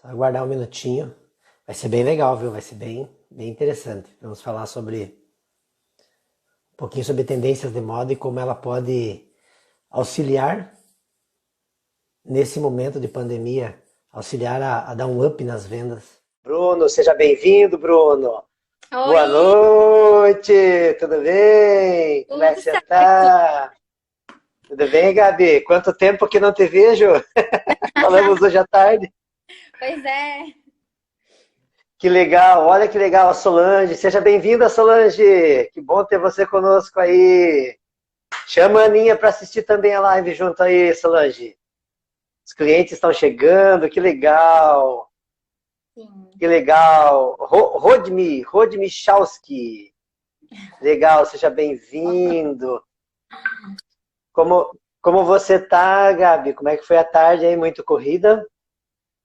Só aguardar um minutinho. Vai ser bem legal, viu? Vai ser bem interessante. Vamos falar um pouquinho sobre tendências de moda e como ela pode auxiliar nesse momento de pandemia, auxiliar a dar um up nas vendas. Bruno, seja bem-vindo, Bruno. Boa Oi, noite, tudo bem? Como é tudo que você certo? tá? Tudo bem, Gabi? Quanto tempo que não te vejo? Falamos hoje à tarde. Pois é, Que legal, olha que legal a Solange. Seja bem-vinda, Solange. Que bom ter você conosco aí. Chama a Aninha para assistir também a live junto aí, Solange. Os clientes estão chegando, que legal. sim. Que legal. Rodmichalski. Legal, seja bem-vindo. Como você tá, Gabi? Como é que foi a tarde aí? Muito corrida?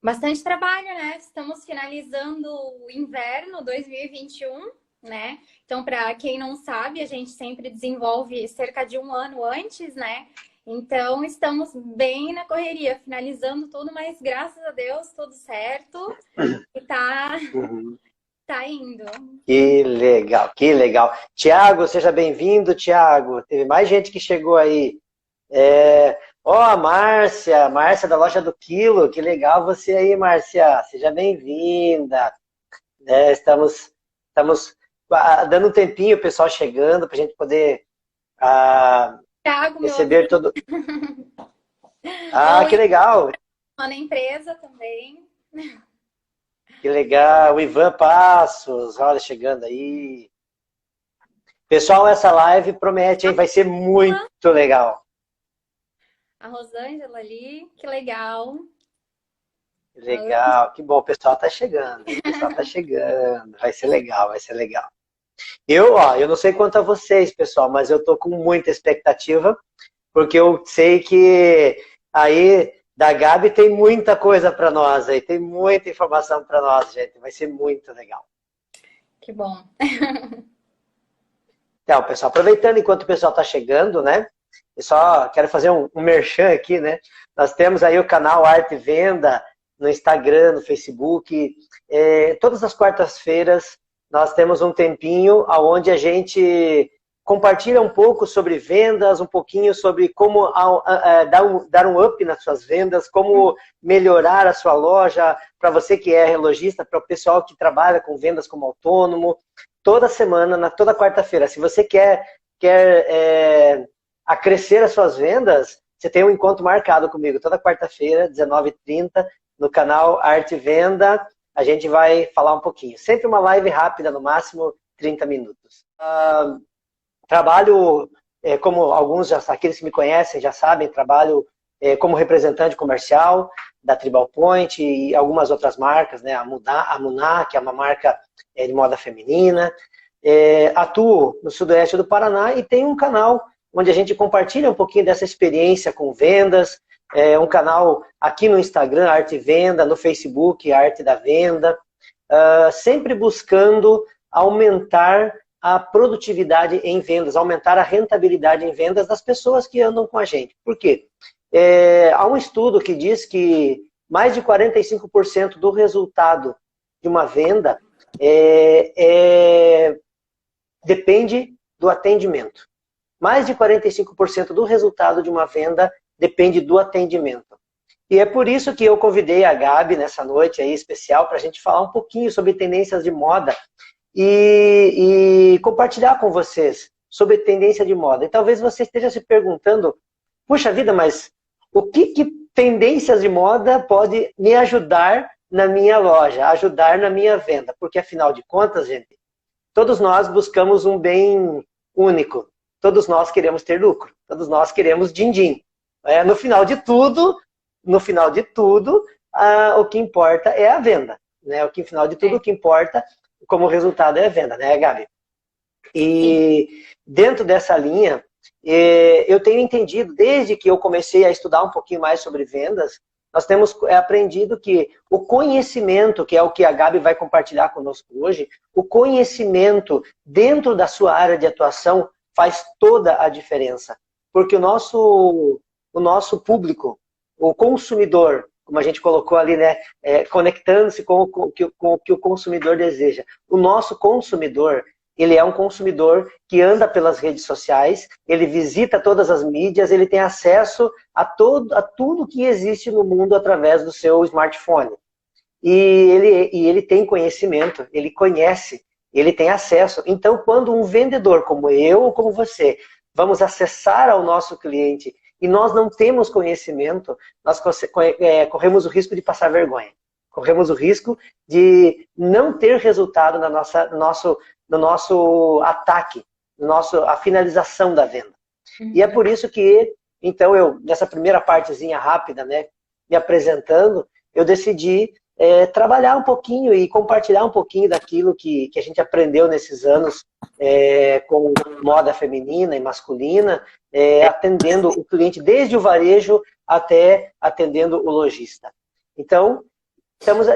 Bastante trabalho, né? Estamos finalizando o inverno 2021, né? Então, para quem não sabe, a gente sempre desenvolve cerca de um ano antes, né? Então, estamos bem na correria, finalizando tudo, mas graças a Deus, tudo certo e Uhum. tá indo. Que legal, que legal. Tiago, seja bem-vindo, Tiago. Teve mais gente que chegou aí. Ó, a Márcia da loja do Quilo, que legal você aí, Márcia. Seja bem-vinda. Estamos dando um tempinho, o pessoal chegando, para a gente poder Thiago, meu receber amigo, todo. Ah, que oi, legal, na empresa também. que legal. O Ivan Passos, olha, chegando aí. Pessoal, essa live promete, hein? Vai ser muito legal. A Rosângela ali, que legal. Legal, que bom, o pessoal tá chegando, hein? O pessoal tá chegando, vai ser legal, vai ser legal. Eu não sei quanto a vocês, pessoal, mas eu tô com muita expectativa, porque eu sei que aí da Gabi tem muita coisa para nós aí, tem muita informação para nós, gente, vai ser muito legal. Que bom. Então, pessoal, aproveitando enquanto o pessoal tá chegando, né? Eu só quero fazer um merchan aqui, né? Nós temos aí o canal Arte e Venda no Instagram, no Facebook. Todas as quartas-feiras nós temos um tempinho onde a gente compartilha um pouco sobre vendas, um pouquinho sobre como dar um up nas suas vendas, como melhorar a sua loja, para você que é relojista, para o pessoal que trabalha com vendas como autônomo. Toda semana, toda quarta-feira, se você quer acrescer as suas vendas, você tem um encontro marcado comigo toda quarta-feira, 19h30, no canal Arte e Venda. A gente vai falar um pouquinho. Sempre uma live rápida, no máximo 30 minutos. Trabalho, como alguns, aqueles que me conhecem já sabem, trabalho como representante comercial da Tribal Point e algumas outras marcas, né? A Muná, que é uma marca de moda feminina. Atuo no sudoeste do Paraná e tenho um canal onde a gente compartilha um pouquinho dessa experiência com vendas, um canal aqui no Instagram, Arte Venda, no Facebook, Arte da Venda, sempre buscando aumentar a produtividade em vendas, aumentar a rentabilidade em vendas das pessoas que andam com a gente. Por quê? Há um estudo que diz que mais de 45% do resultado de uma venda depende do atendimento. Mais de 45% do resultado de uma venda depende do atendimento. E é por isso que eu convidei a Gabi nessa noite aí especial para a gente falar um pouquinho sobre tendências de moda e compartilhar com vocês sobre tendência de moda. E talvez você esteja se perguntando, puxa vida, mas o que tendências de moda pode me ajudar na minha loja, ajudar na minha venda? Porque afinal de contas, gente, todos nós buscamos um bem único. Todos nós queremos ter lucro. Todos nós queremos din-din. No final de tudo, o que importa é a venda. Né? No final de tudo, o que importa como resultado é a venda, né, Gabi? Sim. E dentro dessa linha, eu tenho entendido, desde que eu comecei a estudar um pouquinho mais sobre vendas, nós temos aprendido que o conhecimento, que é o que a Gabi vai compartilhar conosco hoje, o conhecimento dentro da sua área de atuação faz toda a diferença. Porque o nosso público, o consumidor, como a gente colocou ali, né, conectando-se com o que o consumidor deseja. O nosso consumidor, ele é um consumidor que anda pelas redes sociais, ele visita todas as mídias, ele tem acesso a tudo que existe no mundo através do seu smartphone. E ele tem conhecimento, ele conhece, ele tem acesso. Então, quando um vendedor como eu ou como você, vamos acessar ao nosso cliente e nós não temos conhecimento, nós corremos o risco de passar vergonha. Corremos o risco de não ter resultado no nosso ataque, a finalização da venda. E é por isso que, então, nessa primeira partezinha rápida, né, me apresentando, eu decidi trabalhar um pouquinho e compartilhar um pouquinho daquilo que a gente aprendeu nesses anos com moda feminina e masculina, atendendo o cliente desde o varejo até atendendo o lojista. Então,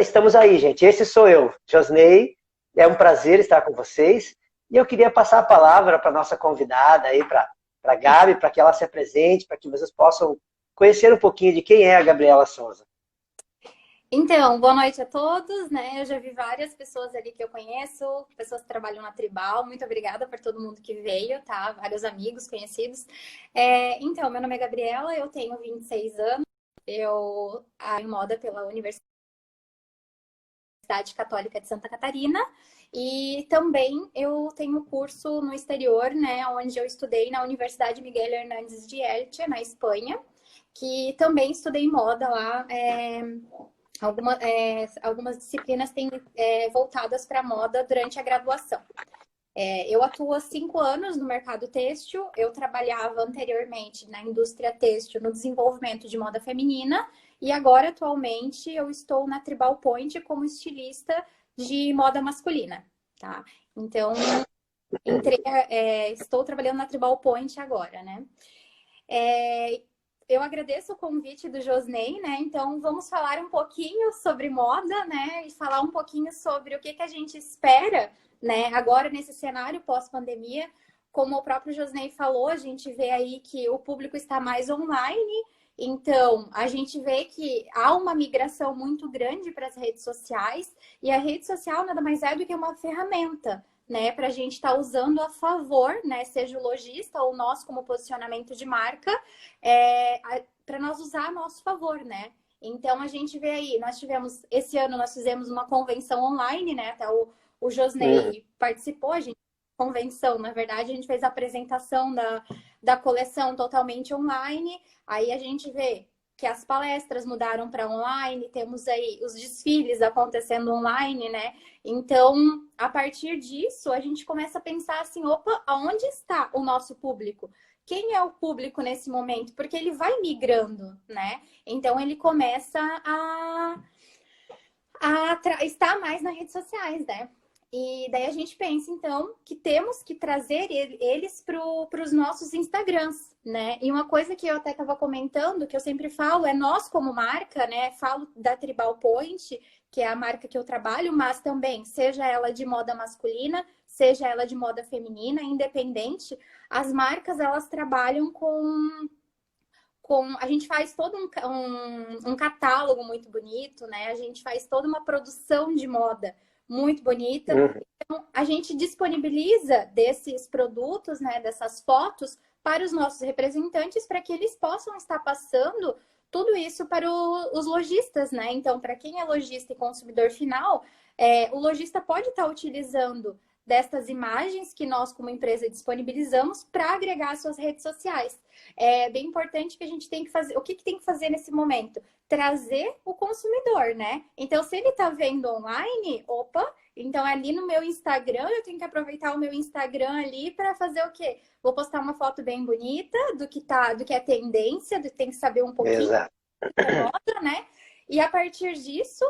estamos aí, gente. Esse sou eu, Josney. É um prazer estar com vocês. E eu queria passar a palavra para a nossa convidada aí, para a Gabi, para que ela se apresente, para que vocês possam conhecer um pouquinho de quem é a Gabriela Souza. Então, boa noite a todos, né? Eu já vi várias pessoas ali que eu conheço, pessoas que trabalham na Tribal. Muito obrigada por todo mundo que veio, tá? Vários amigos, conhecidos. Então, meu nome é Gabriela, eu tenho 26 anos. Eu em moda pela Universidade Católica de Santa Catarina. E também eu tenho curso no exterior, né? Onde eu estudei na Universidade Miguel Hernández de Elche, na Espanha. Que também estudei moda lá. Algumas disciplinas têm voltadas para moda durante a graduação. Eu atuo há 5 anos no mercado têxtil. Eu trabalhava anteriormente na indústria têxtil, no desenvolvimento de moda feminina. E agora, atualmente, eu estou na Tribal Point como estilista de moda masculina. Tá? Então, estou trabalhando na Tribal Point agora, né? Eu agradeço o convite do Josney, né? Então, vamos falar um pouquinho sobre moda, né? E falar um pouquinho sobre o que a gente espera, né? Agora, nesse cenário pós-pandemia, como o próprio Josney falou, a gente vê aí que o público está mais online. Então, a gente vê que há uma migração muito grande para as redes sociais. E a rede social nada mais é do que uma ferramenta, né, para a gente estar usando a favor, né, seja o lojista ou nós como posicionamento de marca, para nós usar a nosso favor, né? Então a gente vê aí, esse ano nós fizemos uma convenção online, né? Até o Josney participou, a gente convenção, na verdade, a gente fez a apresentação da coleção totalmente online. Aí a gente vê que as palestras mudaram para online, temos aí os desfiles acontecendo online, né? Então, a partir disso, a gente começa a pensar assim, opa, aonde está o nosso público? Quem é o público nesse momento? Porque ele vai migrando, né? Então, ele começa a estar mais nas redes sociais, né? E daí a gente pensa, então, que temos que trazer eles para os nossos Instagrams, né? E uma coisa que eu até estava comentando, que eu sempre falo, é nós como marca, né? Falo da Tribal Point, que é a marca que eu trabalho, mas também, seja ela de moda masculina, seja ela de moda feminina, independente, as marcas, elas trabalham a gente faz todo um catálogo muito bonito, né? A gente faz toda uma produção de moda muito bonita. Então, a gente disponibiliza desses produtos, né, dessas fotos, para os nossos representantes, para que eles possam estar passando tudo isso para os lojistas, né? Então, para quem é lojista e consumidor final, o lojista pode estar utilizando destas imagens que nós, como empresa, disponibilizamos para agregar às suas redes sociais. É bem importante que a gente tem que fazer. O que tem que fazer nesse momento? Trazer o consumidor, né? Então, se ele está vendo online, opa, então ali no meu Instagram, eu tenho que aproveitar o meu Instagram ali para fazer o quê? Vou postar uma foto bem bonita do que é tendência, tem que saber um pouquinho da moda, né? E a partir disso,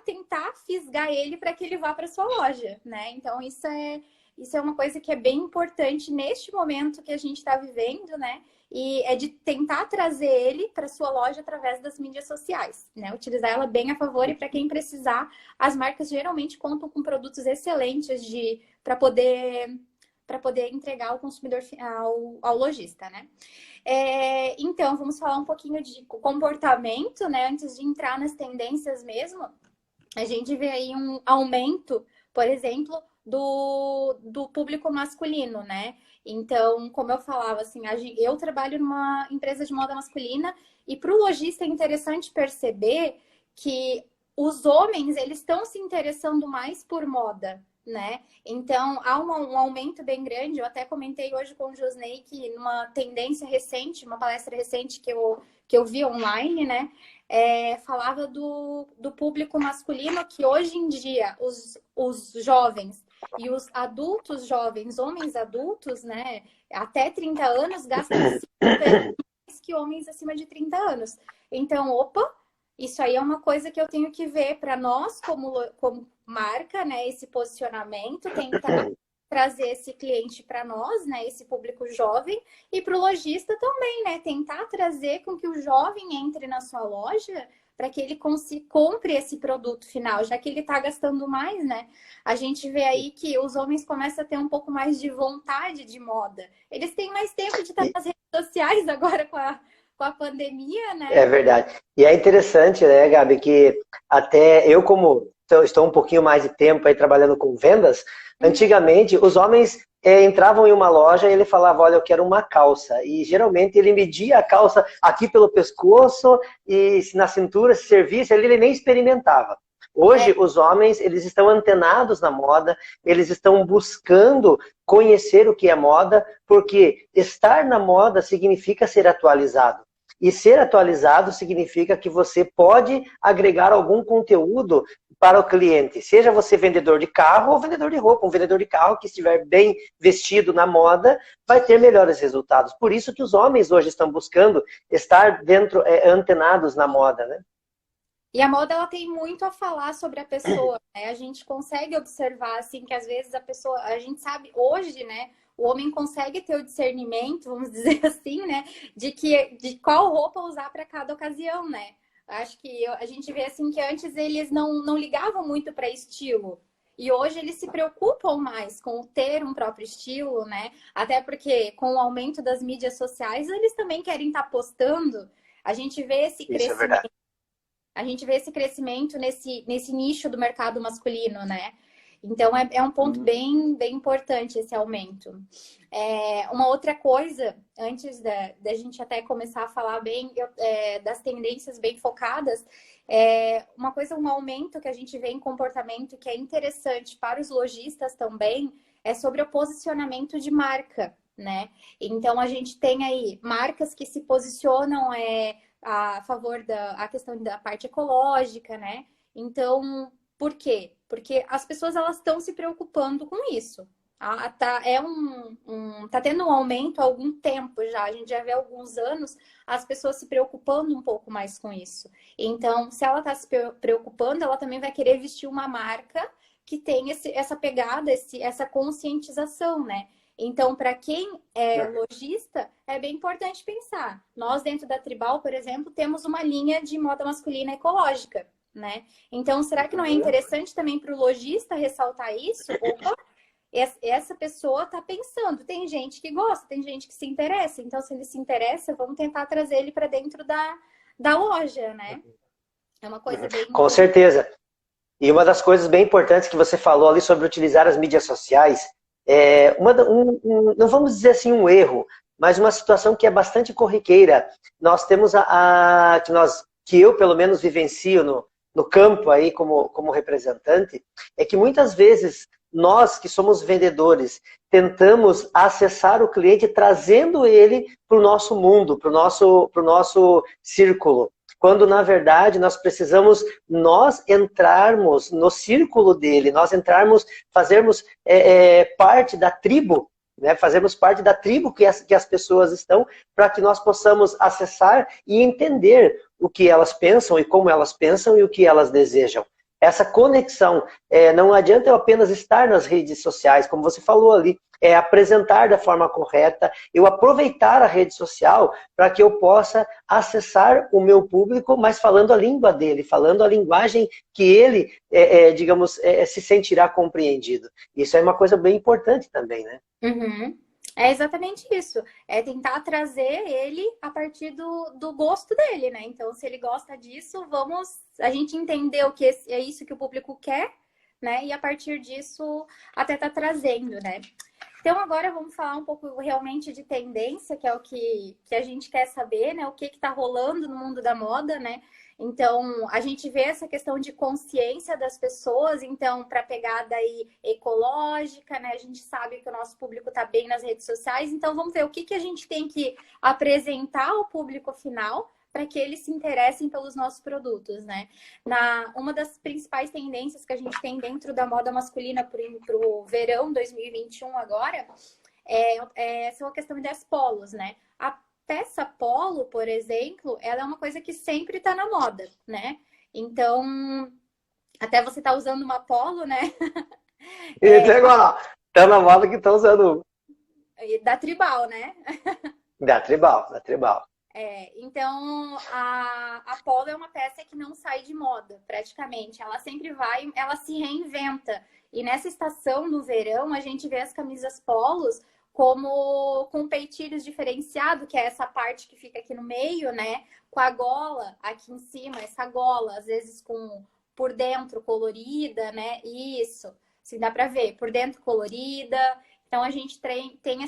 tentar fisgar ele para que ele vá para sua loja, né? Então, isso é uma coisa que é bem importante neste momento que a gente está vivendo, né? E é de tentar trazer ele para sua loja através das mídias sociais, né? Utilizar ela bem a favor e para quem precisar, as marcas geralmente contam com produtos excelentes para poder para poder entregar ao consumidor, ao lojista, né? Então, vamos falar um pouquinho de comportamento, né? Antes de entrar nas tendências mesmo, a gente vê aí um aumento, por exemplo, do público masculino, né? Então, como eu falava, assim, eu trabalho numa empresa de moda masculina e para o lojista é interessante perceber que os homens, eles estão se interessando mais por moda, né? Então, há um aumento bem grande. Eu até comentei hoje com o Josney que numa tendência recente, uma palestra recente que eu vi online, né? Falava do público masculino que hoje em dia os jovens e os adultos jovens, homens adultos, né? Até 30 anos, gastam 5 vezes mais que homens acima de 30 anos. Então, isso aí é uma coisa que eu tenho que ver para nós, como marca, né? Esse posicionamento, tentar trazer esse cliente para nós, né? Esse público jovem, e para o lojista também, né? Tentar trazer com que o jovem entre na sua loja para que ele compre esse produto final, já que ele está gastando mais, né? A gente vê aí que os homens começam a ter um pouco mais de vontade de moda. Eles têm mais tempo de estar nas redes sociais agora com a pandemia, né? É verdade. E é interessante, né, Gabi, que até eu, como estou um pouquinho mais de tempo aí trabalhando com vendas, antigamente os homens entravam em uma loja e ele falava, olha, eu quero uma calça. E geralmente ele media a calça aqui pelo pescoço e na cintura, se servisse, ele nem experimentava. Hoje, os homens, eles estão antenados na moda, eles estão buscando conhecer o que é moda, porque estar na moda significa ser atualizado. E ser atualizado significa que você pode agregar algum conteúdo para o cliente. Seja você vendedor de carro ou vendedor de roupa. Um vendedor de carro que estiver bem vestido na moda vai ter melhores resultados. Por isso que os homens hoje estão buscando estar antenados na moda, né? E a moda, ela tem muito a falar sobre a pessoa, né? A gente consegue observar, assim, que às vezes a gente sabe hoje, né? O homem consegue ter o discernimento, vamos dizer assim, né? De qual roupa usar para cada ocasião, né? Acho que a gente vê, assim, que antes eles não ligavam muito para estilo. E hoje eles se preocupam mais com ter um próprio estilo, né? Até porque com o aumento das mídias sociais, eles também querem estar postando. A gente vê esse crescimento. Isso é verdade. A gente vê esse crescimento nesse nicho do mercado masculino, né? Então, é um ponto bem importante esse aumento. Uma outra coisa, antes da gente até começar a falar bem das tendências bem focadas, um aumento que a gente vê em comportamento que é interessante para os lojistas também, é sobre o posicionamento de marca, né? Então, a gente tem aí marcas que se posicionam a favor da questão da parte ecológica, né? Então, por quê? Porque as pessoas, elas estão se preocupando com isso. Tá tendo um aumento há algum tempo já. A gente já vê há alguns anos as pessoas se preocupando um pouco mais com isso. Então, se ela está se preocupando, ela também vai querer vestir uma marca que tem essa pegada, essa conscientização, né? Então, para quem é lojista, é bem importante pensar. Nós, dentro da Tribal, por exemplo, temos uma linha de moda masculina ecológica, né? Então, será que não é interessante também para o lojista ressaltar isso? Opa, essa pessoa está pensando. Tem gente que gosta, tem gente que se interessa. Então, se ele se interessa, vamos tentar trazer ele para dentro da loja, né? É uma coisa bem... Com certeza. E uma das coisas bem importantes que você falou ali sobre utilizar as mídias sociais, não vamos dizer assim um erro, mas uma situação que é bastante corriqueira. Nós temos que eu pelo menos vivencio no campo aí como representante, é que muitas vezes nós que somos vendedores tentamos acessar o cliente trazendo ele para o nosso mundo, para o nosso círculo. Quando, na verdade, nós precisamos entrarmos no círculo dele, fazermos parte da tribo, né? Fazermos parte da tribo que as pessoas estão, para que nós possamos acessar e entender o que elas pensam e como elas pensam e o que elas desejam. essa conexão. Não adianta eu apenas estar nas redes sociais, como você falou ali, apresentar da forma correta, eu aproveitar a rede social para que eu possa acessar o meu público, mas falando a língua dele, falando a linguagem que ele, digamos, se sentirá compreendido. Isso é uma coisa bem importante também, né? Uhum. É exatamente isso. É tentar trazer ele a partir do gosto dele, né? Então, se ele gosta disso, vamos a gente entender o que é isso que o público quer, né? E a partir disso, até tá trazendo, né? Então, agora vamos falar um pouco realmente de tendência, que é o que a gente quer saber, né? O que tá rolando no mundo da moda, né? Então, a gente vê essa questão de consciência das pessoas, então, para pegada aí ecológica, né? A gente sabe que o nosso público está bem nas redes sociais, então vamos ver o que a gente tem que apresentar ao público final para que eles se interessem pelos nossos produtos, né? Uma das principais tendências que a gente tem dentro da moda masculina para o verão 2021 agora são a questão das polos, né? A peça polo, por exemplo, ela é uma coisa que sempre está na moda, né? Então, até você tá usando uma polo, né? Isso é igual. Tá na moda que estão usando. Da Tribal, né? Da Tribal, da Tribal. Então, a polo é uma peça que não sai de moda, praticamente. Ela sempre vai, ela se reinventa. E nessa estação, no verão, a gente vê as camisas polos como com peitilhos diferenciado, que é essa parte que fica aqui no meio, né? Com a gola aqui em cima, essa gola, às vezes por dentro colorida, né? Isso, assim, dá pra ver, por dentro colorida. Então, a gente tem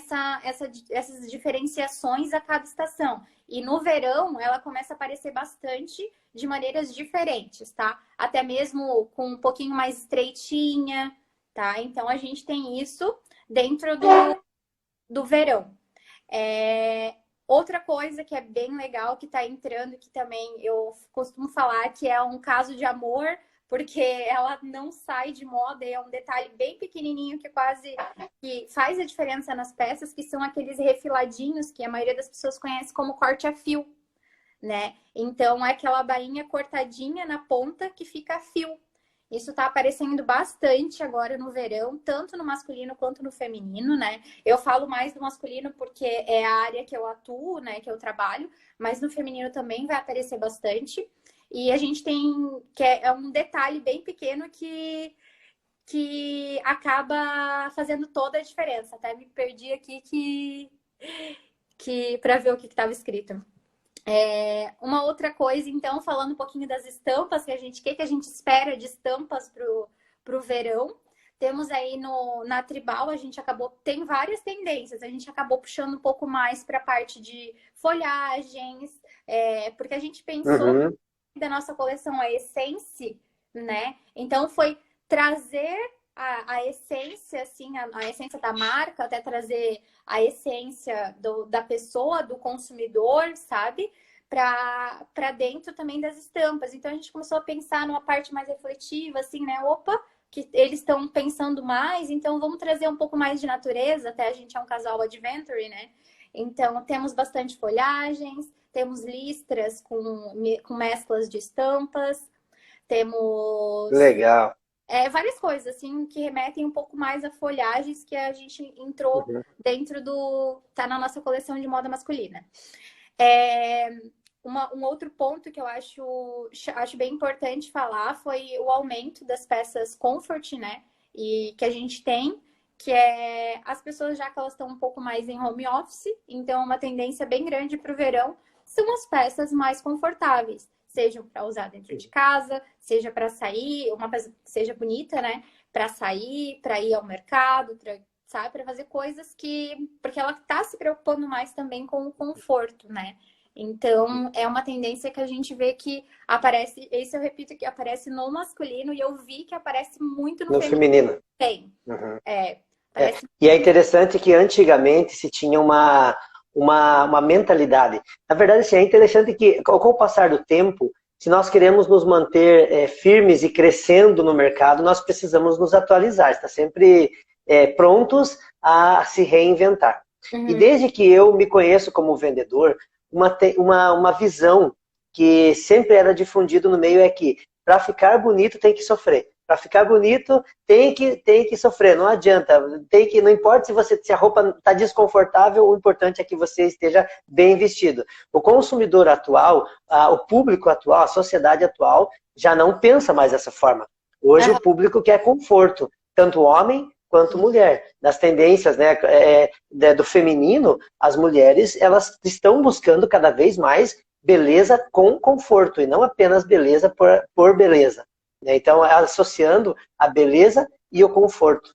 essas diferenciações a cada estação. E no verão, ela começa a aparecer bastante de maneiras diferentes, tá? Até mesmo com um pouquinho mais estreitinha, tá? Então, a gente tem isso dentro do verão. Outra coisa que é bem legal, que tá entrando, que também eu costumo falar que é um caso de amor, porque ela não sai de moda, é um detalhe bem pequenininho que faz a diferença nas peças, que são aqueles refiladinhos que a maioria das pessoas conhece como corte a fio, né? Então, é aquela bainha cortadinha na ponta que fica a fio. Isso tá aparecendo bastante agora no verão, tanto no masculino quanto no feminino, né? Eu falo mais do masculino porque é a área que eu atuo, né? Que eu trabalho, mas no feminino também vai aparecer bastante. E a gente tem, que é um detalhe bem pequeno que acaba fazendo toda a diferença. Até me perdi aqui para ver o que estava escrito. Uma outra coisa, então, falando um pouquinho das estampas, que a gente espera de estampas pro verão. Temos aí na Tribal, tem várias tendências, a gente acabou puxando um pouco mais para a parte de folhagens, porque a gente pensou da nossa coleção a Essence, né? Então foi trazer a essência, assim, a essência da marca, até trazer a essência da pessoa, do consumidor, sabe? Para dentro também das estampas. Então a gente começou a pensar numa parte mais refletiva, assim, né? Opa, que eles estão pensando mais, então vamos trazer um pouco mais de natureza, até a gente é um casal adventure, né? Então temos bastante folhagens, temos listras com mesclas de estampas, temos... Legal. várias coisas, assim, que remetem um pouco mais a folhagens que a gente entrou dentro tá na nossa coleção de moda masculina. Um outro ponto que eu acho bem importante falar foi o aumento das peças comfort, né? E que a gente tem, que é as pessoas, já que elas estão um pouco mais em home office, então uma tendência bem grande para o verão são as peças mais confortáveis, sejam para usar dentro de casa, seja para sair, uma peça que seja bonita, né? Para sair, para ir ao mercado, para fazer coisas porque ela está se preocupando mais também com o conforto, né? Então, é uma tendência que a gente vê que aparece, esse eu repito, que aparece no masculino, e eu vi que aparece muito no feminino. Tem. E é interessante que antigamente se tinha uma mentalidade. Na verdade, assim, é interessante que, com o passar do tempo, se nós queremos nos manter firmes e crescendo no mercado, nós precisamos nos atualizar, estar sempre prontos a se reinventar. E desde que eu me conheço como vendedor, uma visão que sempre era difundido no meio é que para ficar bonito tem que sofrer. Para ficar bonito tem que sofrer, não adianta. Não importa se a roupa está desconfortável, o importante é que você esteja bem vestido. O consumidor atual, o público atual, a sociedade atual, já não pensa mais dessa forma. Hoje o público quer conforto, tanto homem quanto mulher. Nas tendências, né, do feminino, as mulheres elas estão buscando cada vez mais beleza com conforto, e não apenas beleza por beleza. Então, associando a beleza e o conforto.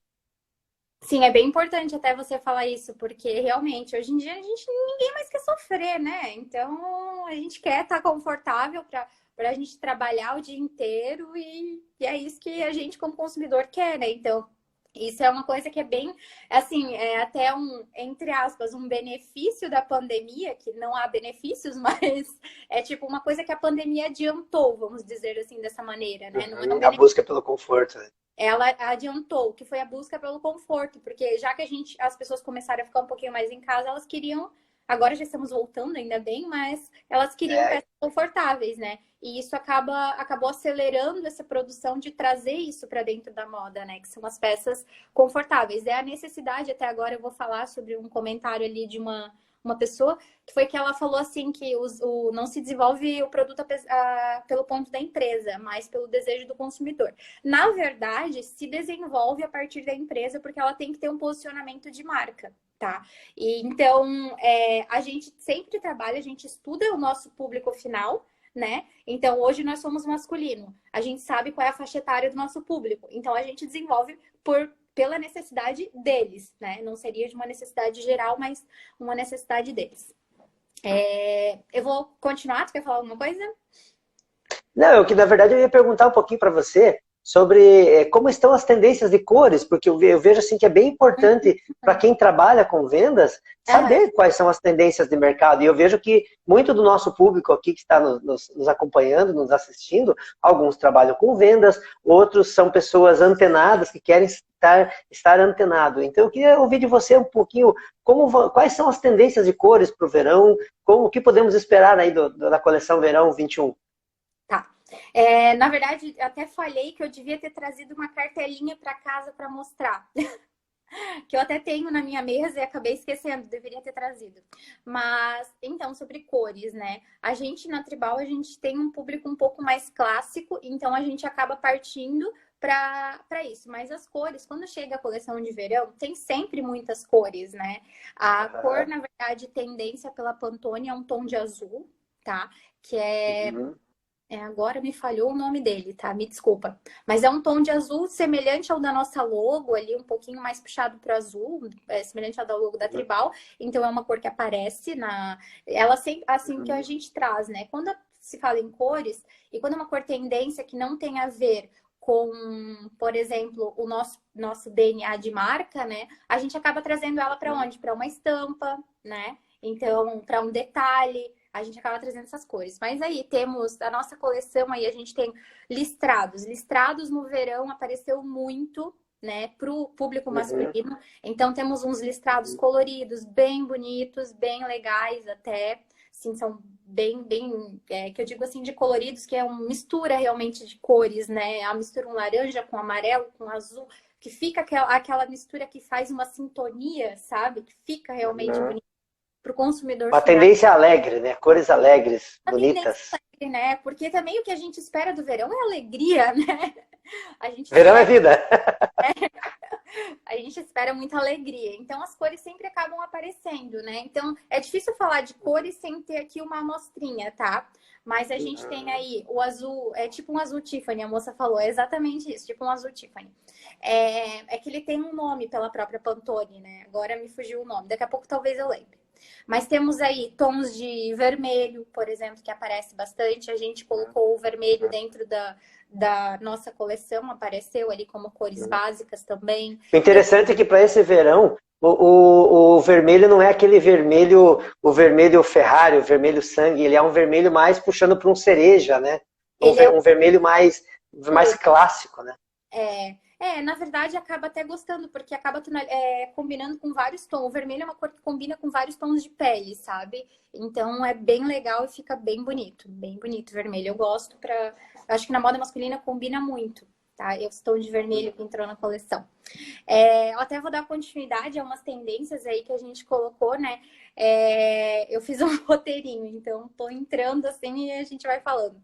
Sim, é bem importante até você falar isso, porque realmente, hoje em dia, ninguém mais quer sofrer, né? Então, a gente quer estar confortável para a gente trabalhar o dia inteiro e é isso que a gente, como consumidor, quer, né? Então, isso é uma coisa que é bem, assim, é até entre aspas, um benefício da pandemia, que não há benefícios, mas é tipo uma coisa que a pandemia adiantou, vamos dizer assim, dessa maneira, né? Não é a busca pelo conforto, né? Ela adiantou, que foi a busca pelo conforto, porque já que as pessoas começaram a ficar um pouquinho mais em casa, elas queriam, agora já estamos voltando, ainda bem, mas elas queriam peças confortáveis, né? E isso acabou acelerando essa produção de trazer isso para dentro da moda, né? Que são as peças confortáveis. É a necessidade, até agora eu vou falar sobre um comentário ali de uma pessoa, que foi que ela falou assim que não se desenvolve o produto pelo ponto da empresa, mas pelo desejo do consumidor. Na verdade, se desenvolve a partir da empresa, porque ela tem que ter um posicionamento de marca, tá? E então, a gente sempre trabalha, a gente estuda o nosso público final, né? Então, hoje nós somos masculino. A gente sabe qual é a faixa etária do nosso público. Então, a gente desenvolve pela necessidade deles, né? Não seria de uma necessidade geral, mas uma necessidade deles. Eu vou continuar, tu quer falar alguma coisa? Não, na verdade eu ia perguntar um pouquinho para você sobre como estão as tendências de cores, porque eu vejo assim que é bem importante para quem trabalha com vendas saber quais são as tendências de mercado. E eu vejo que muito do nosso público aqui que está nos acompanhando, nos assistindo, alguns trabalham com vendas, outros são pessoas antenadas que querem estar antenado. Então eu queria ouvir de você um pouquinho quais são as tendências de cores para o verão, o que podemos esperar aí da coleção Verão 21. Tá. Na verdade, até falei que eu devia ter trazido uma cartelinha para casa para mostrar. Que eu até tenho na minha mesa e acabei esquecendo, deveria ter trazido. Mas, então, sobre cores, né? A gente, na Tribal, a gente tem um público um pouco mais clássico, então a gente acaba partindo para isso. Mas as cores, quando chega a coleção de verão, tem sempre muitas cores, né? A cor, na verdade, tendência pela Pantone é um tom de azul, tá? Que agora me falhou o nome dele, tá? Me desculpa. Mas é um tom de azul semelhante ao da nossa logo, ali um pouquinho mais puxado para o azul, semelhante ao da logo da Tribal. Então é uma cor que aparece ela sempre, assim que a gente traz, né? Quando se fala em cores, e quando é uma cor tendência que não tem a ver com, por exemplo, o nosso DNA de marca, né? A gente acaba trazendo ela para onde? Para uma estampa, né? Então, para um detalhe. A gente acaba trazendo essas cores. Mas aí temos a nossa coleção, aí a gente tem listrados. Listrados no verão apareceu muito, né, para o público masculino. Então temos uns listrados coloridos, bem bonitos, bem legais até. Sim, são bem, que eu digo assim, de coloridos, que é uma mistura realmente de cores, né? A mistura um laranja com amarelo, com azul, que fica aquela mistura que faz uma sintonia, sabe? Que fica realmente bonito. Para o consumidor uma final. Tendência alegre, né? Cores alegres, bonitas. Alegre, né? Porque também o que a gente espera do verão é alegria, né? Verão é vida. A gente espera muita alegria. Então, as cores sempre acabam aparecendo, né? Então, é difícil falar de cores sem ter aqui uma amostrinha, tá? Mas a gente tem aí o azul, é tipo um azul Tiffany, a moça falou, é exatamente isso, tipo um azul Tiffany. É que ele tem um nome pela própria Pantone, né? Agora me fugiu o nome, daqui a pouco talvez eu lembre. Mas temos aí tons de vermelho, por exemplo, que aparece bastante. A gente colocou o vermelho dentro da nossa coleção, apareceu ali como cores básicas também. O interessante é que para esse verão, o vermelho não é aquele vermelho, o vermelho Ferrari, o vermelho sangue, ele é um vermelho mais puxando para um cereja, né? Um vermelho mais clássico, né? Na verdade, acaba até gostando, porque acaba combinando com vários tons. O vermelho é uma cor que combina com vários tons de pele, sabe? Então é bem legal e fica bem bonito. Bem bonito o vermelho. Eu gosto pra. Eu acho que na moda masculina combina muito, tá? Esse tom de vermelho que entrou na coleção. Eu até vou dar continuidade a umas tendências aí que a gente colocou, né? Eu fiz um roteirinho, então tô entrando assim e a gente vai falando.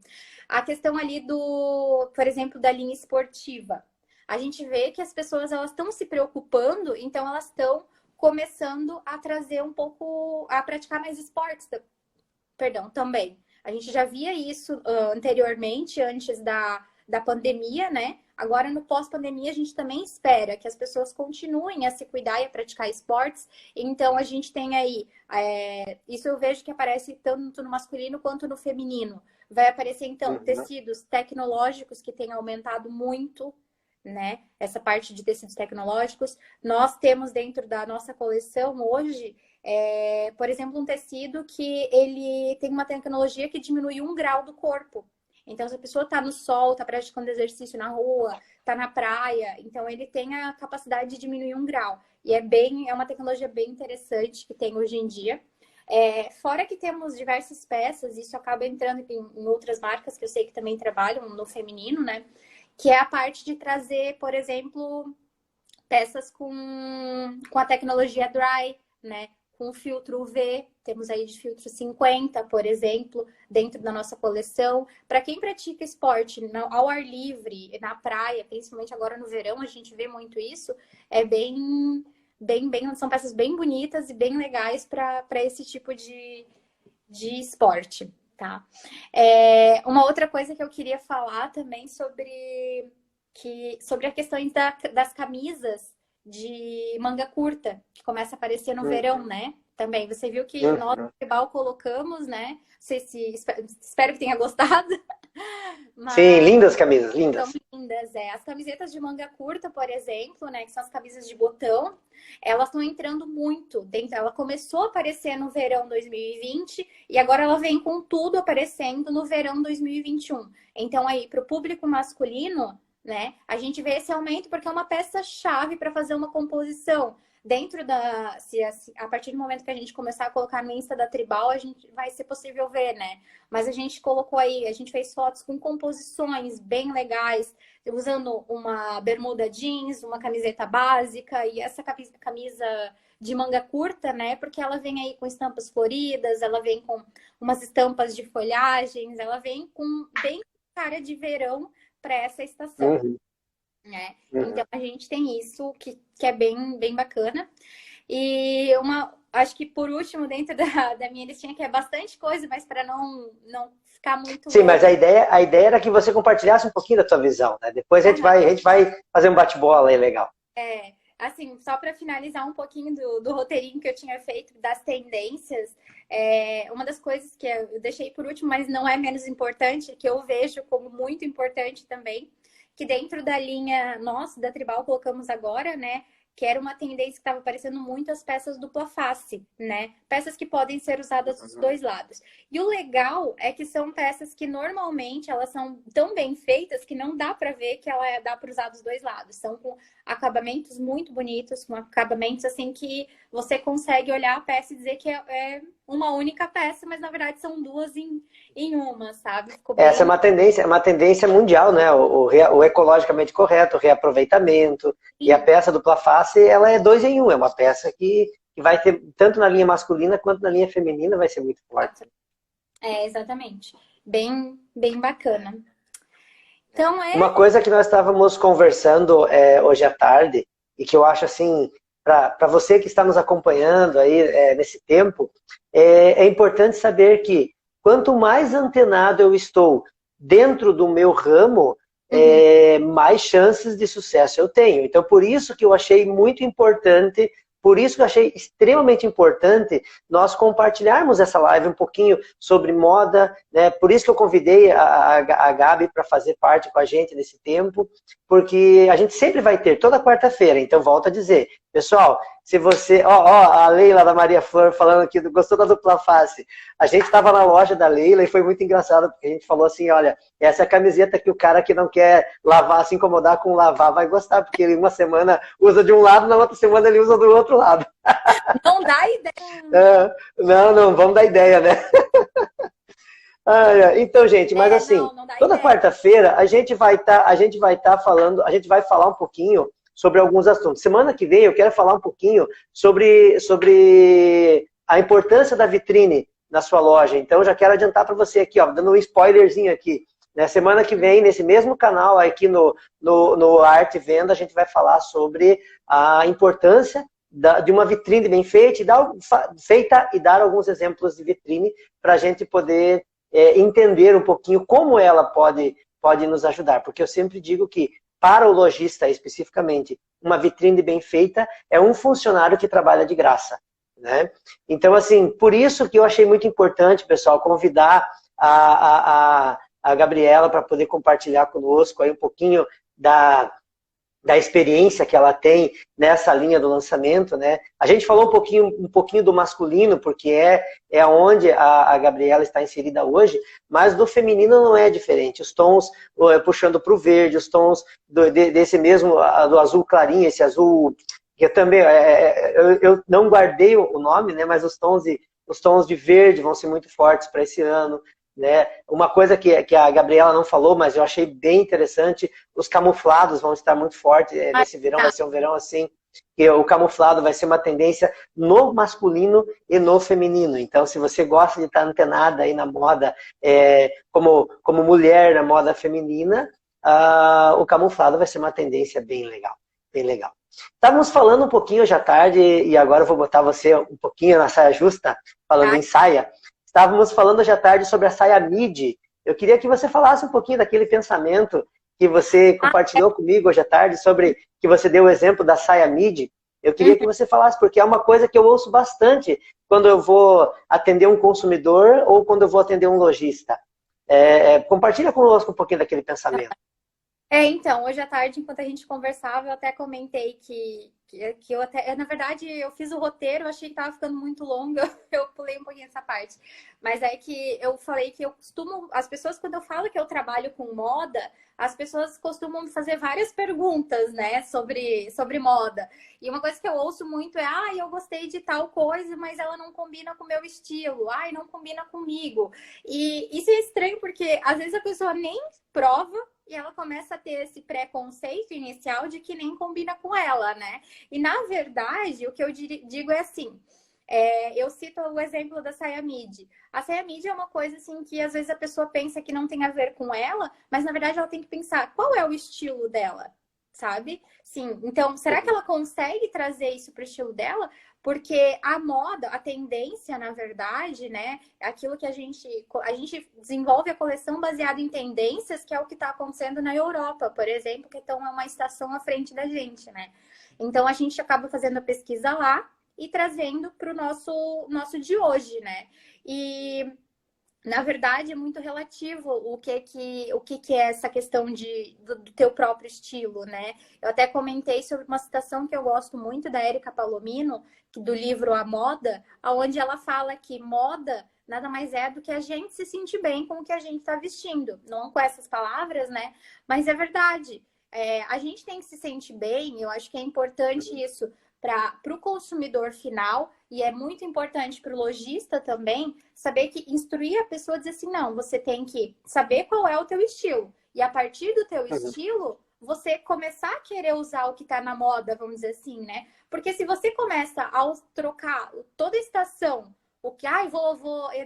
A questão ali por exemplo, da linha esportiva. A gente vê que as pessoas elas estão se preocupando, então elas estão começando a trazer um pouco, a praticar mais esportes, perdão, também. A gente já via isso anteriormente, antes da pandemia, né? Agora, no pós-pandemia, a gente também espera que as pessoas continuem a se cuidar e a praticar esportes. Então, a gente tem aí, isso eu vejo que aparece tanto no masculino quanto no feminino. Vai aparecer, então, tecidos tecnológicos que têm aumentado muito, né? Essa parte de tecidos tecnológicos. Nós temos dentro da nossa coleção hoje, por exemplo, um tecido que ele tem uma tecnologia que diminui 1 grau do corpo. Então, se a pessoa está no sol, está praticando exercício na rua, está na praia, então ele tem a capacidade de diminuir 1 grau. E é uma tecnologia bem interessante que tem hoje em dia. Fora que temos diversas peças, isso acaba entrando em outras marcas que eu sei que também trabalham no feminino, né? Que é a parte de trazer, por exemplo, peças com a tecnologia dry, né? Com filtro UV, temos aí de filtro 50, por exemplo, dentro da nossa coleção. Para quem pratica esporte ao ar livre, na praia, principalmente agora no verão, a gente vê muito isso, são peças bem bonitas e bem legais para esse tipo de esporte. Tá? Uma outra coisa que eu queria falar também sobre a questão das camisas de manga curta, que começa a aparecer no verão, né? Também, você viu que nós no Tribal colocamos, né? Não sei espero que tenha gostado. Mas... Sim, lindas camisas, lindas. São lindas, As camisetas de manga curta, por exemplo, né? Que são as camisas de botão, elas estão entrando muito dentro. Ela começou a aparecer no verão 2020 e agora ela vem com tudo aparecendo no verão 2021. Então, aí, para o público masculino, né? A gente vê esse aumento porque é uma peça-chave para fazer uma composição. Dentro a partir do momento que a gente começar a colocar no Insta da Tribal, vai ser possível ver, né? Mas a gente colocou aí, a gente fez fotos com composições bem legais, usando uma bermuda jeans, uma camiseta básica e essa camisa de manga curta, né? Porque ela vem aí com estampas floridas, ela vem com umas estampas de folhagens, ela vem com bem cara de verão para essa estação. Né? Então a gente tem isso que é bem, bem bacana. E acho que por último, dentro da minha listinha, que é bastante coisa, mas para não ficar muito. Sim, mas a ideia era que você compartilhasse um pouquinho da tua visão, né? Depois a gente vai fazer um bate-bola aí legal. Assim, só para finalizar um pouquinho do roteirinho que eu tinha feito das tendências, uma das coisas que eu deixei por último, mas não é menos importante, que eu vejo como muito importante também, que dentro da linha nossa, da Tribal, colocamos agora, né? Que era uma tendência que estava aparecendo muito as peças dupla face, né? Peças que podem ser usadas dos dois lados. E o legal é que são peças que normalmente elas são tão bem feitas que não dá para ver que ela dá para usar dos dois lados. São com acabamentos muito bonitos, com acabamentos assim que você consegue olhar a peça e dizer que é uma única peça, mas na verdade são duas em uma, sabe? Essa é uma tendência mundial, né? O ecologicamente correto, o reaproveitamento. Sim. E a peça dupla face, ela é 2 em 1. É uma peça que vai ter, tanto na linha masculina quanto na linha feminina, vai ser muito forte. Exatamente. Bem, bem bacana. Então, Uma coisa que nós estávamos conversando hoje à tarde, e que eu acho assim, para você que está nos acompanhando aí nesse tempo, é importante saber que quanto mais antenado eu estou dentro do meu ramo, mais chances de sucesso eu tenho. Então, por isso que eu achei muito importante, por isso que eu achei extremamente importante nós compartilharmos essa live um pouquinho sobre moda, né? Por isso que eu convidei a Gabi para fazer parte com a gente nesse tempo. porque a gente sempre vai ter, toda quarta-feira. Então, volto a dizer, pessoal, se você... a Leila da Maria Flor falando aqui, gostou da dupla face. A gente estava na loja da Leila e foi muito engraçado, porque a gente falou assim, olha, essa é a camiseta que o cara que não quer lavar, se incomodar com lavar, vai gostar, porque ele uma semana usa de um lado, na outra semana ele usa do outro lado. Não dá ideia. Não, vamos dar ideia, né? Então, gente, mas assim, não toda quarta-feira a gente vai estar falando, a gente vai falar um pouquinho sobre alguns assuntos. Semana que vem eu quero falar um pouquinho sobre a importância da vitrine na sua loja. Então, já quero adiantar para você aqui, ó, dando um spoilerzinho aqui. Na semana que vem, nesse mesmo canal aqui no Arte e Venda, a gente vai falar sobre a importância de uma vitrine bem feita e dar alguns exemplos de vitrine para a gente poder entender um pouquinho como ela pode nos ajudar. Porque eu sempre digo que, para o lojista especificamente, uma vitrine bem feita é um funcionário que trabalha de graça, né? Então, assim, por isso que eu achei muito importante, pessoal, convidar a Gabriela para poder compartilhar conosco aí um pouquinho da experiência que ela tem nessa linha do lançamento, né? A gente falou um pouquinho do masculino, porque é onde a Gabriela está inserida hoje, mas do feminino não é diferente. Os tons puxando para o verde, os tons desse mesmo, do azul clarinho, esse azul, que eu também, eu não guardei o nome, né? Mas os tons de verde vão ser muito fortes para esse ano. Né? Uma coisa que a Gabriela não falou, mas eu achei bem interessante, os camuflados vão estar muito fortes nesse verão, vai ser um verão assim, que o camuflado vai ser uma tendência no masculino e no feminino. Então, se você gosta de estar antenada aí na moda, como mulher na moda feminina, o camuflado vai ser uma tendência bem legal, bem legal. Estávamos falando um pouquinho hoje à tarde, e agora eu vou botar você um pouquinho na saia justa, falando em saia. Estávamos falando hoje à tarde sobre a saia midi. Eu queria que você falasse um pouquinho daquele pensamento que você compartilhou comigo hoje à tarde, sobre que você deu o exemplo da saia midi. Eu queria que você falasse, porque é uma coisa que eu ouço bastante quando eu vou atender um consumidor ou quando eu vou atender um lojista. Compartilha conosco um pouquinho daquele pensamento. Então, hoje à tarde, enquanto a gente conversava, eu até comentei que eu até... Na verdade, eu fiz o roteiro, achei que estava ficando muito longo, eu pulei um pouquinho essa parte. Mas é que eu falei que eu costumo... As pessoas, quando eu falo que eu trabalho com moda, as pessoas costumam me fazer várias perguntas, né, sobre moda. E uma coisa que eu ouço muito é, eu gostei de tal coisa, mas ela não combina com o meu estilo. Não combina comigo. E isso é estranho, porque às vezes a pessoa nem prova, e ela começa a ter esse preconceito inicial de que nem combina com ela, né? E, na verdade, o que eu digo é assim, eu cito o exemplo da saia midi. A saia midi é uma coisa assim que, às vezes, a pessoa pensa que não tem a ver com ela, mas, na verdade, ela tem que pensar qual é o estilo dela, sabe? Sim, então, será que ela consegue trazer isso para o estilo dela? Porque a moda, a tendência, na verdade, né? É aquilo que a gente desenvolve a coleção baseada em tendências, que é o que está acontecendo na Europa, por exemplo, que então é uma estação à frente da gente, né? Então, a gente acaba fazendo a pesquisa lá e trazendo para o nosso de hoje, né? E... Na verdade, é muito relativo o que é essa questão do teu próprio estilo, né? Eu até comentei sobre uma citação que eu gosto muito da Érica Palomino, do livro A Moda, onde ela fala que moda nada mais é do que a gente se sentir bem com o que a gente está vestindo. Não com essas palavras, né? Mas é verdade. A gente tem que se sentir bem, eu acho que é importante isso para o consumidor final, e é muito importante para o lojista também, saber que instruir a pessoa a dizer assim, não, você tem que saber qual é o teu estilo. E a partir do teu estilo, você começar a querer usar o que está na moda, vamos dizer assim, né? Porque se você começa a trocar toda a estação, o que,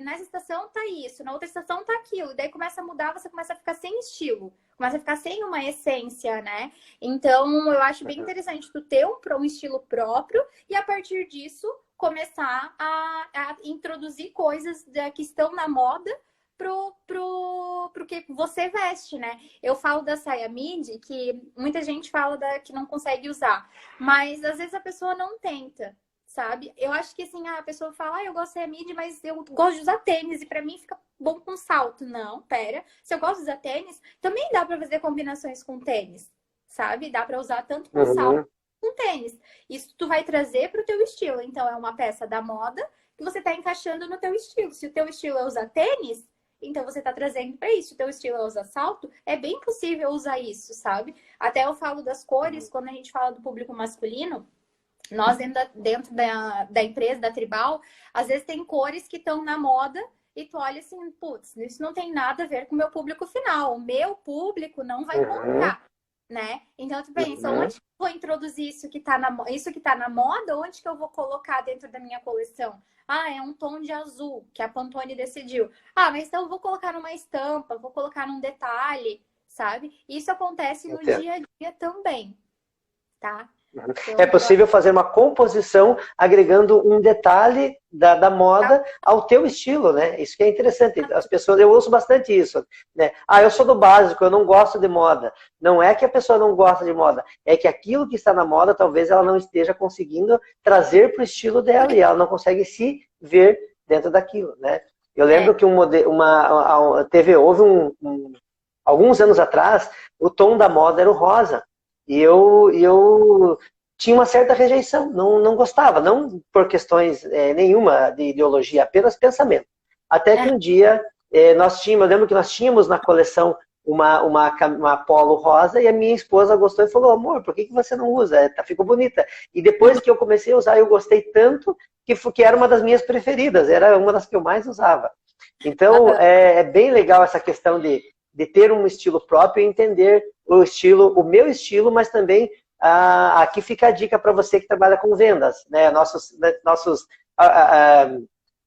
nessa estação tá isso, na outra estação tá aquilo, e daí começa a mudar, você começa a ficar sem estilo, começa a ficar sem uma essência, né? Então, eu acho bem interessante tu ter um estilo próprio e, a partir disso, começar a introduzir coisas que estão na moda pro que você veste, né? Eu falo da saia midi, que muita gente fala que não consegue usar, mas às vezes a pessoa não tenta, sabe? Eu acho que assim, a pessoa fala, eu gosto de saia midi, mas eu gosto de usar tênis e pra mim fica bom com salto. Não, pera. Se eu gosto de usar tênis, também dá pra fazer combinações com tênis, sabe? Dá para usar tanto com salto Uhum. com tênis. Isso tu vai trazer para o teu estilo. Então, é uma peça da moda que você está encaixando no teu estilo. Se o teu estilo é usar tênis, então você está trazendo para isso. Se o teu estilo é usar salto, é bem possível usar isso, sabe? Até eu falo das cores, quando a gente fala do público masculino, nós dentro da empresa, da Tribal, às vezes tem cores que estão na moda e tu olha assim, putz, isso não tem nada a ver com o meu público final. O meu público não vai Uhum. comprar, né? Então tu pensa, Uhum. onde que eu vou introduzir isso que tá na moda, onde que eu vou colocar dentro da minha coleção? Ah, é um tom de azul, que a Pantone decidiu. Ah, mas então eu vou colocar numa estampa, vou colocar num detalhe, sabe? Isso acontece no Entendo. dia a dia também, tá? É Então, eu possível fazer uma composição agregando um detalhe da moda ao teu estilo, né? Isso que é interessante. As pessoas, eu ouço bastante isso, né? Ah, eu sou do básico, eu não gosto de moda. Não é que a pessoa não gosta de moda, é que aquilo que está na moda, talvez ela não esteja conseguindo trazer para o estilo dela e ela não consegue se ver dentro daquilo, né? Eu lembro que alguns anos atrás, o tom da moda era o rosa. E eu tinha uma certa rejeição, não gostava, não por questões nenhuma de ideologia, apenas pensamento. Até que um dia eu lembro que nós tínhamos na coleção uma polo rosa e a minha esposa gostou e falou, amor, por que você não usa? Ficou bonita. E depois que eu comecei a usar, eu gostei tanto que era uma das minhas preferidas, era uma das que eu mais usava. Então, é bem legal essa questão de ter um estilo próprio e entender o meu estilo, mas também aqui fica a dica para você que trabalha com vendas, né?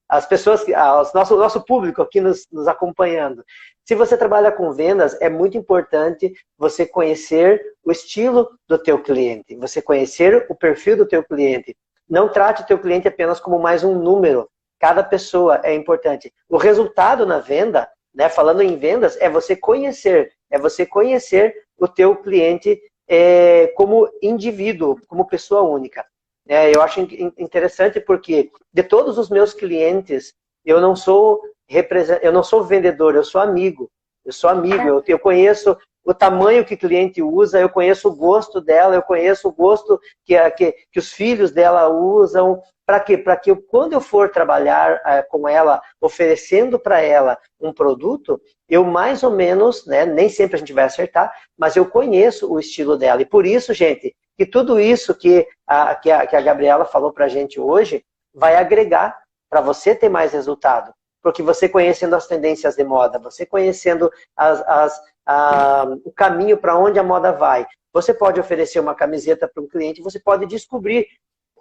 As pessoas, nosso público aqui nos acompanhando. Se você trabalha com vendas, é muito importante você conhecer o estilo do teu cliente, você conhecer o perfil do teu cliente. Não trate o teu cliente apenas como mais um número. Cada pessoa é importante. O resultado na venda, né, falando em vendas, é você conhecer o teu cliente como indivíduo, como pessoa única. Eu acho interessante porque de todos os meus clientes, eu não sou vendedor, eu sou amigo. Eu sou amigo, eu conheço o tamanho que o cliente usa, eu conheço o gosto dela, eu conheço o gosto que os filhos dela usam. Para quê? Para que quando eu for trabalhar com ela, oferecendo para ela um produto, eu mais ou menos, né, nem sempre a gente vai acertar, mas eu conheço o estilo dela. E por isso, gente, que tudo isso que a Gabriela falou para a gente hoje vai agregar para você ter mais resultado. Porque você conhecendo as tendências de moda, você conhecendo o caminho para onde a moda vai, você pode oferecer uma camiseta para um cliente, você pode descobrir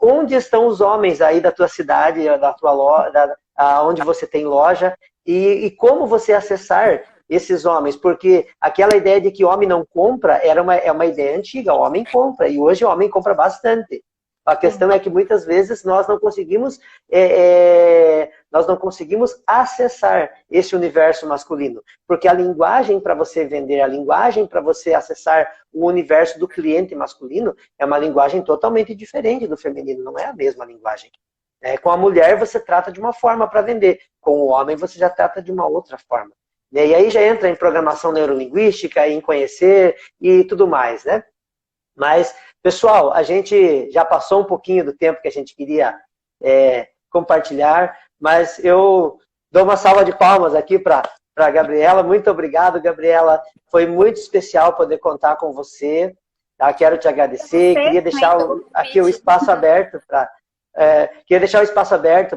onde estão os homens aí da tua cidade, da tua loja, onde você tem loja, e como você acessar esses homens, porque aquela ideia de que homem não compra é uma ideia antiga, o homem compra, e hoje o homem compra bastante. A questão é que muitas vezes nós não conseguimos acessar esse universo masculino, porque a linguagem para você vender, a linguagem para você acessar o universo do cliente masculino é uma linguagem totalmente diferente do feminino, não é a mesma linguagem. Com a mulher você trata de uma forma para vender, com o homem você já trata de uma outra forma. E aí já entra em programação neurolinguística, em conhecer e tudo mais, né? Mas, pessoal, a gente já passou um pouquinho do tempo que a gente queria compartilhar, mas eu dou uma salva de palmas aqui para a Gabriela. Muito obrigado, Gabriela. Foi muito especial poder contar com você. Tá? Quero te agradecer. Queria deixar aqui o espaço aberto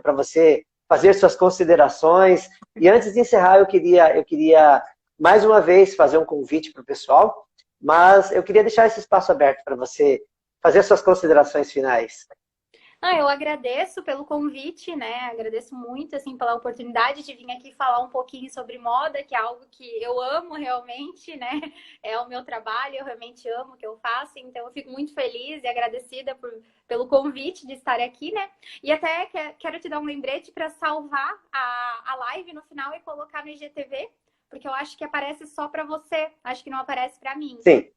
para você fazer suas considerações. E antes de encerrar, eu queria mais uma vez fazer um convite para o pessoal, mas eu queria deixar esse espaço aberto para você fazer suas considerações finais. Eu agradeço pelo convite, né? Agradeço muito, assim, pela oportunidade de vir aqui falar um pouquinho sobre moda, que é algo que eu amo realmente, né? É o meu trabalho, eu realmente amo o que eu faço, então eu fico muito feliz e agradecida pelo convite de estar aqui, né? E até quero te dar um lembrete para salvar a live no final e colocar no IGTV, porque eu acho que aparece só para você, acho que não aparece para mim. Sim.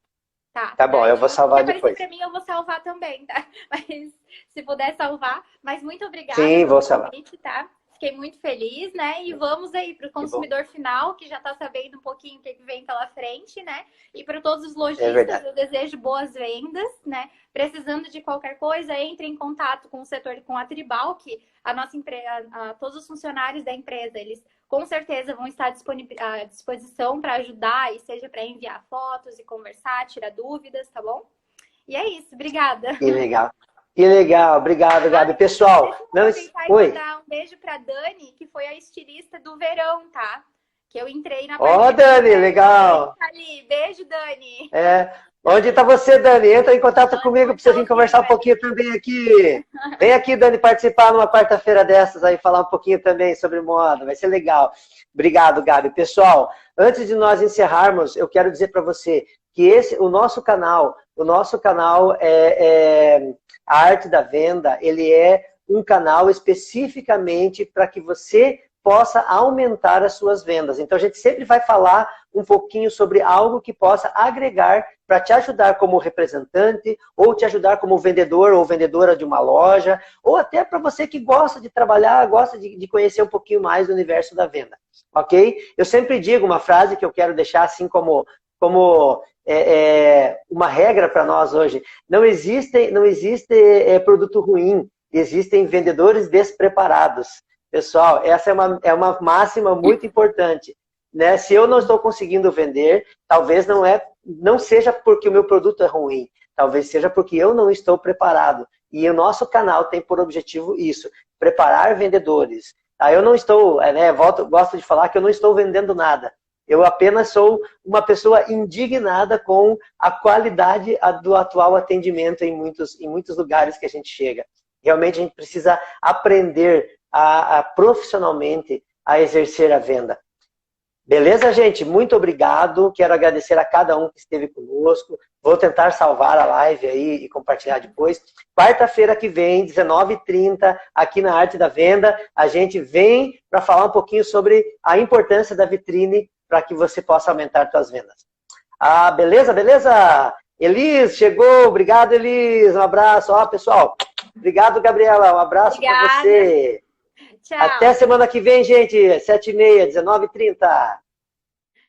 Tá bom, eu vou salvar depois. Se para mim, eu vou salvar também, tá? Mas se puder salvar. Mas muito obrigada pelo convite, tá? Fiquei muito feliz, né? E vamos aí para o consumidor final, que já está sabendo um pouquinho o que vem pela frente, né? E para todos os lojistas, eu desejo boas vendas, né? Precisando de qualquer coisa, entre em contato com o setor, com a Tribal, que a nossa empresa, todos os funcionários da empresa, eles com certeza vão estar à disposição para ajudar, e seja para enviar fotos e conversar, tirar dúvidas, tá bom? E é isso, obrigada. Que legal. Que legal, obrigado, Gabi. Pessoal, oi. Mandar um beijo para Dani, que foi a estilista do verão, tá? Que eu entrei na Ó, Dani, legal. Ali. Beijo, Dani. Onde está você, Dani? Entra em contato comigo para você vir conversar um pouquinho também aqui. Vem aqui, Dani, participar numa quarta-feira dessas aí, falar um pouquinho também sobre moda. Vai ser legal. Obrigado, Gabi. Pessoal, antes de nós encerrarmos, eu quero dizer para você que o nosso canal é A Arte da Venda, ele é um canal especificamente para que você possa aumentar as suas vendas. Então, a gente sempre vai falar um pouquinho sobre algo que possa agregar para te ajudar como representante, ou te ajudar como vendedor ou vendedora de uma loja, ou até para você que gosta de trabalhar, gosta de conhecer um pouquinho mais do universo da venda. Ok? Eu sempre digo uma frase que eu quero deixar assim como uma regra para nós hoje. Não existe produto ruim, existem vendedores despreparados. Pessoal, essa é uma máxima muito importante, né? Se eu não estou conseguindo vender, talvez não seja porque o meu produto é ruim, talvez seja porque eu não estou preparado. E o nosso canal tem por objetivo isso, preparar vendedores. Eu não estou, gosto de falar que eu não estou vendendo nada. Eu apenas sou uma pessoa indignada com a qualidade do atual atendimento em muitos lugares que a gente chega. Realmente a gente precisa aprender profissionalmente a exercer a venda. Beleza, gente? Muito obrigado. Quero agradecer a cada um que esteve conosco. Vou tentar salvar a live aí e compartilhar depois. Quarta-feira que vem, 19h30, aqui na Arte da Venda, a gente vem para falar um pouquinho sobre a importância da vitrine para que você possa aumentar suas vendas. Beleza? Elis, chegou. Obrigado, Elis. Um abraço. Pessoal, obrigado, Gabriela. Um abraço para você. Tchau. Até semana que vem, gente. 7h30, 19h30.